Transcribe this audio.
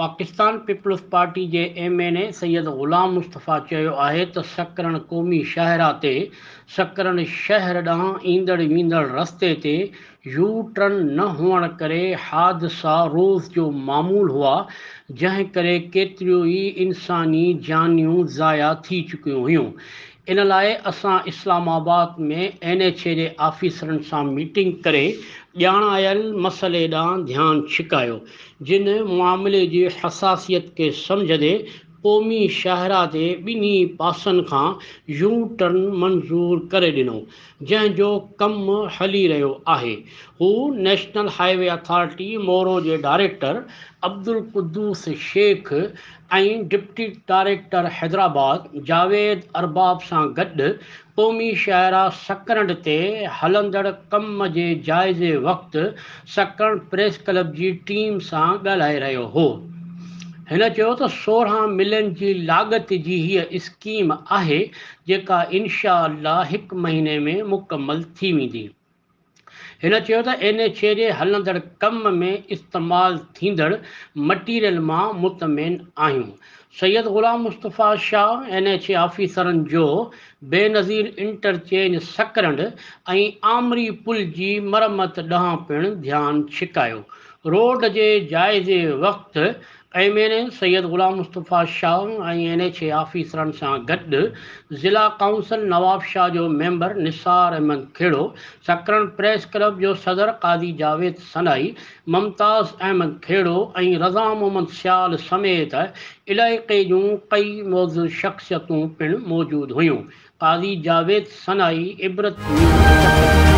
Pakistan peoples party के MNA Syed ग़ुलाम मुस्तफ़ा चयो आहे त सकरन क़ौमी शाहरा ते सकरन शहर ॾांहुं ईंदड़ वेंदड़ रस्ते ते यू टर्न न हुअण करे हादसा रोज़ जो मामूल हुआ, जंहिं करे केतिरियूं ई इंसानी जानियूं ज़ाया थी चुकियूं हुयूं। इन लाइ असां इस्लामाबाद में NHA जे ऑफिसरनि सां मीटिंग करे ॼाणायल मसइले ॾांहुं ध्यानु छिकायो, जिन मामले जी हसासियत खे सम्झंदे क़ौमी शाहरा ते ॿिन्ही पासनि खां यू टर्न मंज़ूर करे ॾिनो, जंहिंजो कमु हली रहियो आहे। हू नेशनल हाईवे अथॉरिटी मोरो जे डायरेक्टर अब्दुल कुद्दूस शेख ऐं डिप्टी डायरेक्टर हैदराबाद जावेद अरबाब सां गॾु क़ौमी शाहरा सकरन ते हलंदड़ कम जे जाइज़े वक़्तु सकरन प्रेस क्लब जी टीम सां ॻाल्हाए रहियो हो। हिन चयो त 16 मिलियन जी लाॻत जी हीअ स्कीम आहे, जेका इनशा अल्लाह 1 महीने में मुकमल थी वेंदी। हिन चयो त NHA जे हलंदड़ कम में इस्तेमालु थींदड़ मटीरियल मां मुतमिन आहियूं। सैयद ग़ुलाम मुस्तफ़ा शाह NHA ऑफिसरनि जो बेनज़ीर इंटरचेंज सकरन ऐं आमरी पुल जी मरमत ॾांहुं पिणु ध्यानु छिकायो। रोड जे जाइज़े वक़्तु MNA सैयद ग़ुलाम मुस्तफ़ा शाह ऐं NHA ऑफिसरनि सां गॾु ज़िला काउंसिल नवाबशाह जो member Nisar Ahmad खेड़ो, सकरन press club जो सदर क़ादी जावेद सनाई, मुमताज़ अहमद खेड़ो ऐं रज़ा मोहम्मद सियाल समेत इलाइक़े जूं कई मौजूद शख़्सियतूं पिणु मौजूदु हुयूं। क़ादी जावेद सनाई इबरत